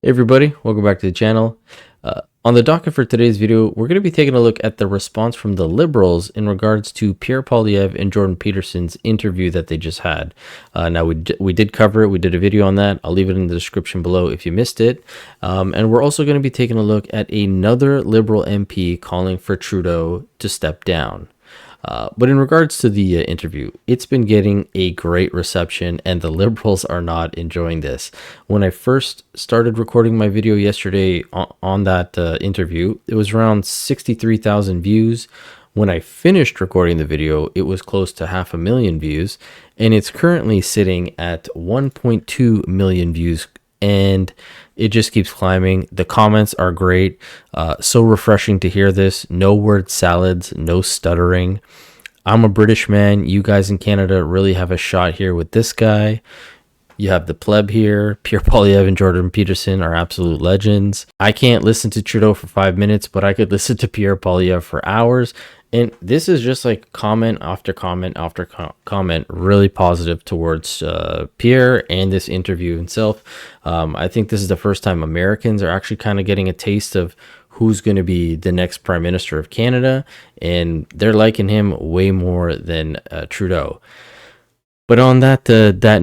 Hey everybody, welcome back to the channel. On the docket for today's video, we're going to be taking a look at the response from the Liberals in regards to Pierre and Jordan Peterson's interview that they just had. Now, we did cover it. We did a video on that. I'll leave it in the description below if you missed it. And we're also going to be taking a look at another Liberal MP calling for Trudeau to step down. But in regards to the interview, it's been getting a great reception and the Liberals are not enjoying this. When I first started recording my video yesterday on that interview, it was around 63,000 views. When I finished recording the video, it was close to 500,000 views, and it's currently sitting at 1.2 million views, and it just keeps climbing. The comments are great. So refreshing to hear this. No word salads, no stuttering. I'm a British man. You guys in Canada really have a shot here with this guy. You have the pleb here. Pierre and Jordan Peterson are absolute legends. I can't listen to Trudeau for 5 minutes, but I could listen to Pierre for hours. And this is just like comment after comment after comment, really positive towards Pierre and this interview himself. I think this is the first time Americans are actually kind of getting a taste of who's going to be the next Prime Minister of Canada, and they're liking him way more than Trudeau. But on that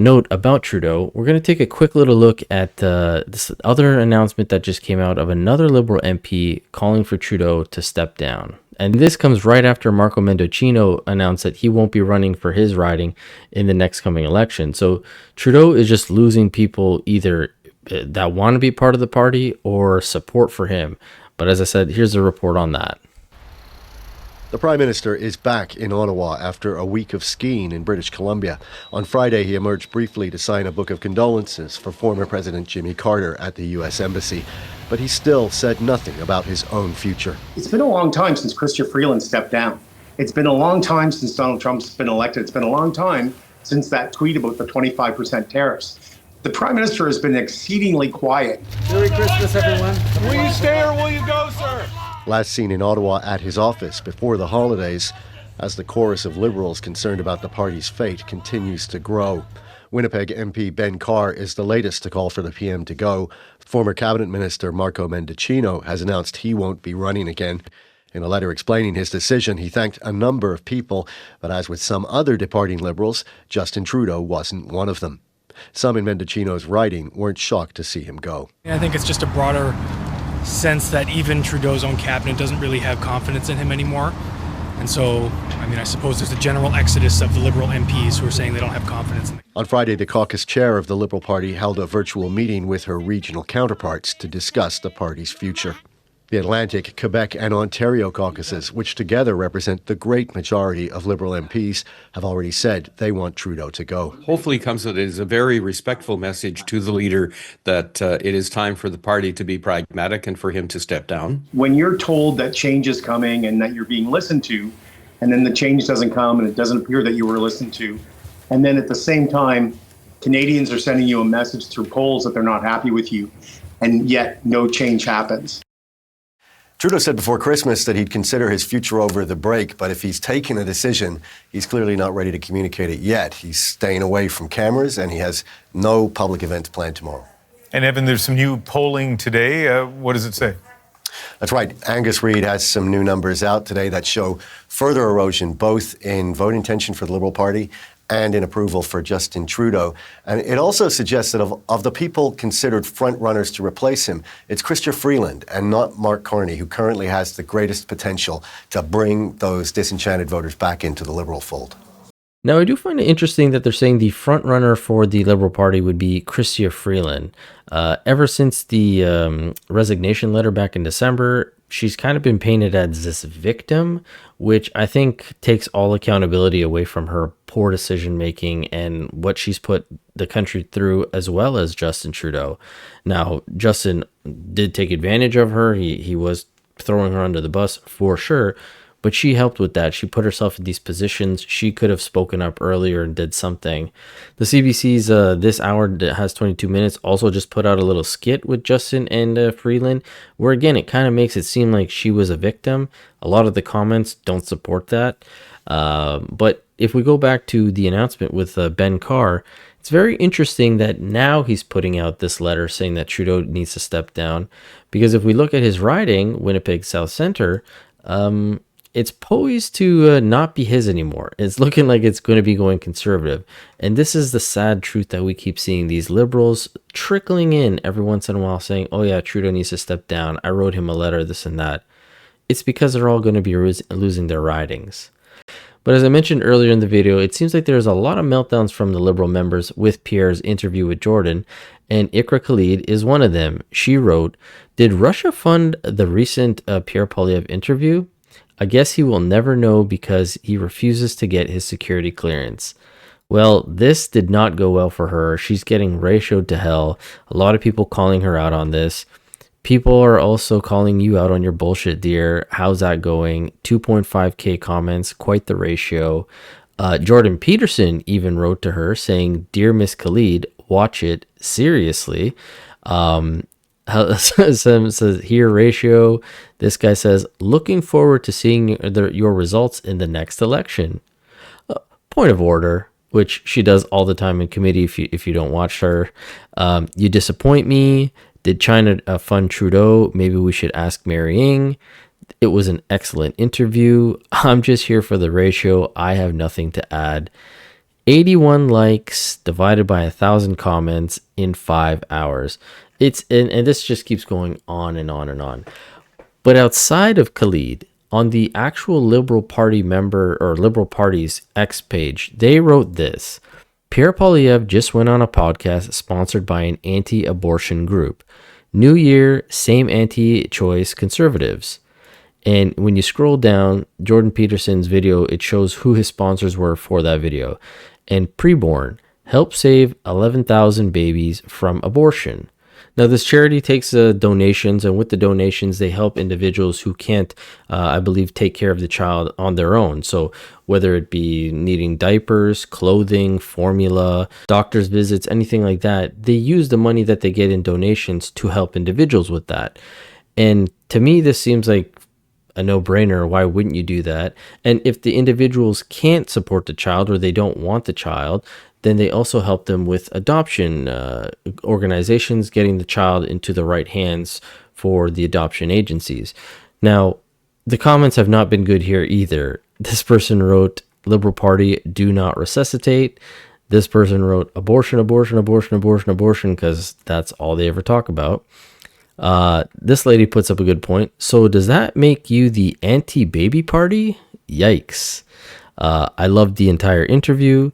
note about Trudeau, we're going to take a quick little look at this other announcement that just came out of another Liberal MP calling for Trudeau to step down. And this comes right after Marco Mendocino announced that he won't be running for his riding in the next coming election. So Trudeau is just losing people either that want to be part of the party or support for him. But as I said, here's a report on that. The Prime Minister is back in Ottawa after a week of skiing in British Columbia. On Friday, he emerged briefly to sign a book of condolences for former President Jimmy Carter at the U.S. Embassy. But he still said nothing about his own future. It's been a long time since Freeland stepped down. It's been a long time since Donald Trump's been elected. It's been a long time since that tweet about the 25% tariffs. The Prime Minister has been exceedingly quiet. Merry Christmas, everyone. Will you stay or will you go, sir? Last seen in Ottawa at his office before the holidays, as the chorus of Liberals concerned about the party's fate continues to grow. Winnipeg MP Ben Carr is the latest to call for the PM to go. Former Cabinet Minister Marco Mendocino has announced he won't be running again. In a letter explaining his decision, he thanked a number of people, but as with some other departing Liberals, Justin Trudeau wasn't one of them. Some in Mendocino's writing weren't shocked to see him go. I think it's just a broader sense that even Trudeau's own cabinet doesn't really have confidence in him anymore. And so, I suppose there's a general exodus of the Liberal MPs who are saying they don't have confidence in him. On Friday, the caucus chair of the Liberal Party held a virtual meeting with her regional counterparts to discuss the party's future. The Atlantic, Quebec and Ontario caucuses, which together represent the great majority of Liberal MPs, have already said they want Trudeau to go. Hopefully comes out as a very respectful message to the leader that it is time for the party to be pragmatic and for him to step down. When you're told that change is coming and that you're being listened to, and then the change doesn't come and it doesn't appear that you were listened to, and then at the same time, Canadians are sending you a message through polls that they're not happy with you, and yet no change happens. Trudeau said before Christmas that he'd consider his future over the break, but if he's taken a decision, he's clearly not ready to communicate it yet. He's staying away from cameras and he has no public events planned tomorrow. And Evan, there's some new polling today. What does it say? That's right. Angus Reid has some new numbers out today that show further erosion, both in vote intention for the Liberal Party and in approval for Justin Trudeau. And it also suggests that of the people considered front runners to replace him, it's Freeland and not Mark Carney who currently has the greatest potential to bring those disenchanted voters back into the Liberal fold. Now, I do find it interesting that they're saying the front runner for the Liberal Party would be Freeland. Ever since the resignation letter back in December, she's kind of been painted as this victim, which I think takes all accountability away from her poor decision making and what she's put the country through, as well as Justin Trudeau. Now, Justin did take advantage of her. He was throwing her under the bus for sure, but she helped with that. She put herself in these positions. She could have spoken up earlier and did something. The CBC's This Hour that has 22 minutes also just put out a little skit with Justin and Freeland, where again, it kind of makes it seem like she was a victim. A lot of the comments don't support that. But if we go back to the announcement with Ben Carr, it's very interesting that now he's putting out this letter saying that Trudeau needs to step down. Because if we look at his riding, Winnipeg South Centre, it's poised to not be his anymore. It's looking like it's going to be going conservative. And this is the sad truth that we keep seeing. These liberals trickling in every once in a while saying, oh yeah, Trudeau needs to step down. I wrote him a letter, this and that. It's because they're all going to be losing their ridings. But as I mentioned earlier in the video, it seems like there's a lot of meltdowns from the Liberal members with Pierre's interview with Jordan, and Ikra Khalid is one of them. She wrote, "Did Russia fund the recent Pierre Poilievre interview? I guess he will never know because he refuses to get his security clearance." Well, this did not go well for her. She's getting ratioed to hell. A lot of people calling her out on this. People are also calling you out on your bullshit, dear. How's that going? 2.5k comments, quite the ratio. Jordan Peterson even wrote to her saying, "Dear Miss Khalid, watch it seriously." Says here ratio. This guy says, "Looking forward to seeing your results in the next election." Point of order, which she does all the time in committee if you don't watch her. You disappoint me. Did China fund Trudeau? Maybe we should ask Mary Ng. It was an excellent interview. I'm just here for the ratio. I have nothing to add. 81 likes divided by 1,000 comments in 5 hours. And this just keeps going on and on and on. But outside of Khalid, on the actual Liberal Party member or Liberal Party's X page, they wrote this: Pierre Poilievre just went on a podcast sponsored by an anti-abortion group. New year, same anti-choice conservatives. And when you scroll down Jordan Peterson's video, it shows who his sponsors were for that video. And Preborn, help save 11,000 babies from abortion. Now, this charity takes donations, and with the donations, they help individuals who can't, I believe, take care of the child on their own. So whether it be needing diapers, clothing, formula, doctor's visits, anything like that, they use the money that they get in donations to help individuals with that. And to me, this seems like a no-brainer. Why wouldn't you do that? And if the individuals can't support the child or they don't want the child, then they also help them with adoption organizations, getting the child into the right hands for the adoption agencies. Now, the comments have not been good here either. This person wrote, Liberal Party, do not resuscitate. This person wrote, abortion, abortion, abortion, abortion, abortion, because that's all they ever talk about. This lady puts up a good point. So does that make you the anti-baby party? Yikes. I loved the entire interview.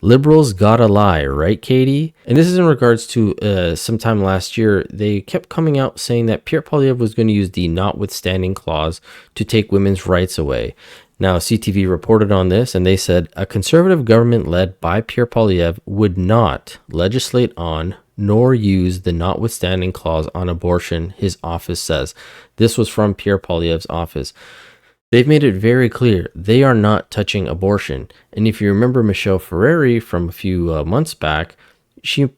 Liberals gotta lie, right, Katie? And this is in regards to sometime last year, they kept coming out saying that Pierre Poilievre was going to use the notwithstanding clause to take women's rights away. Now, CTV reported on this, and they said a conservative government led by Pierre Poilievre would not legislate on nor use the notwithstanding clause on abortion, his office says. This was from Pierre Poilievre's office. They've made it very clear they are not touching abortion. And if you remember Michelle Ferreri from a few months back, she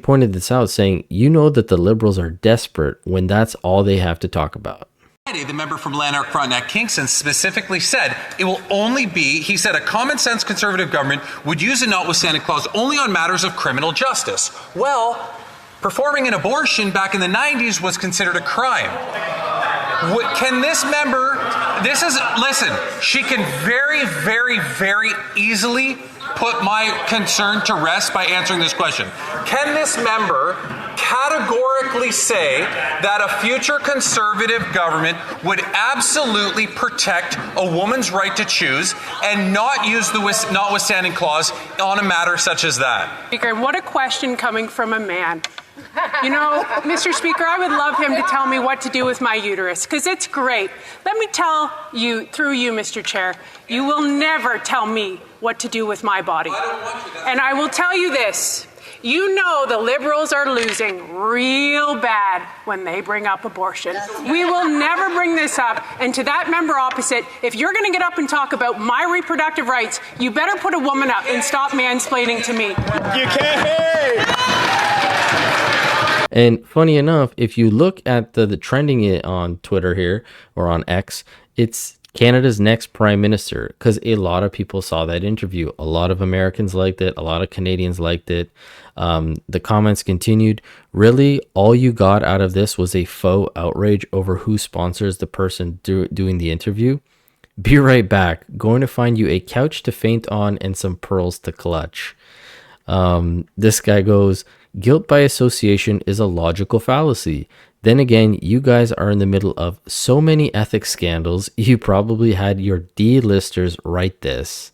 pointed this out, saying, you know that the Liberals are desperate when that's all they have to talk about. The member from Lanark Frontenac Kingston specifically said it will only be, he said, a common sense conservative government would use a notwithstanding clause only on matters of criminal justice. Well, performing an abortion back in the 90s was considered a crime. Can this member, listen, she can very, very, very easily put my concern to rest by answering this question. Can this member categorically say that a future conservative government would absolutely protect a woman's right to choose and not use the notwithstanding clause on a matter such as that? Speaker, what a question coming from a man. You know, Mr. Speaker, I would love him to tell me what to do with my uterus, because it's great. Let me tell you, through you, Mr. Chair, you will never tell me what to do with my body. And I will tell you this. You know the Liberals are losing real bad when they bring up abortion. We will never bring this up. And to that member opposite, if you're going to get up and talk about my reproductive rights, you better put a woman up and stop mansplaining to me. You can't. And funny enough, if you look at the trending it on Twitter here or on X, it's Canada's next prime minister, because a lot of people saw that interview. A lot of Americans liked it. A lot of Canadians liked it. The comments continued. Really, all you got out of this was a faux outrage over who sponsors the person doing the interview. Be right back. Going to find you a couch to faint on and some pearls to clutch. This guy goes, guilt by association is a logical fallacy. Then again, you guys are in the middle of so many ethics scandals, you probably had your D-listers write this.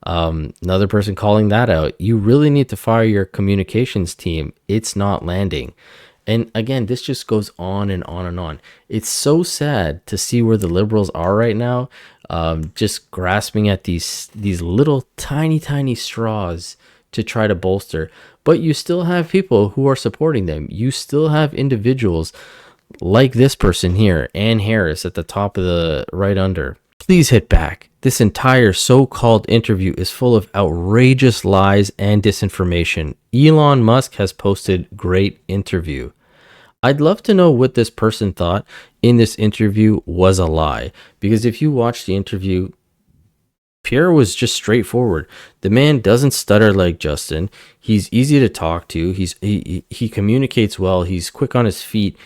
Another person calling that out, you really need to fire your communications team. It's not landing. And again, this just goes on and on and on. It's so sad to see where the Liberals are right now, just grasping at these little tiny straws to try to bolster. But you still have people who are supporting them. You still have individuals like this person here, Ann Harris, at the top of the right under. Please hit back. This entire so-called interview is full of outrageous lies and disinformation. Elon Musk has posted great interview. I'd love to know what this person thought in this interview was a lie. Because if you watch the interview, Pierre was just straightforward. The man doesn't stutter like Justin. He's easy to talk to. He communicates well. He's quick on his feet,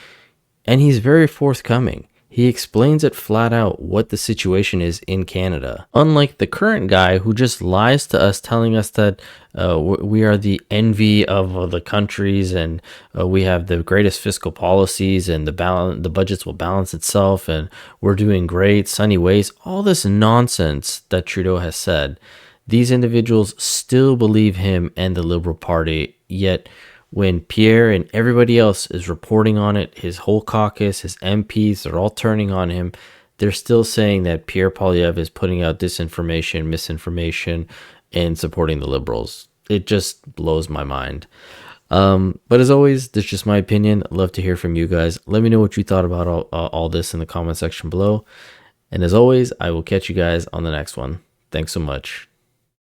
and he's very forthcoming. He explains it flat out what the situation is in Canada. Unlike the current guy who just lies to us, telling us that we are the envy of the countries and we have the greatest fiscal policies and the budgets will balance itself and we're doing great, sunny ways, all this nonsense that Trudeau has said. These individuals still believe him and the Liberal Party, yet when Pierre and everybody else is reporting on it, his whole caucus, his MPs, they're all turning on him. They're still saying that Pierre Poilievre is putting out disinformation, misinformation, and supporting the Liberals. It just blows my mind. But as always, this is just my opinion. I'd love to hear from you guys. Let me know what you thought about all this in the comment section below. And as always, I will catch you guys on the next one. Thanks so much.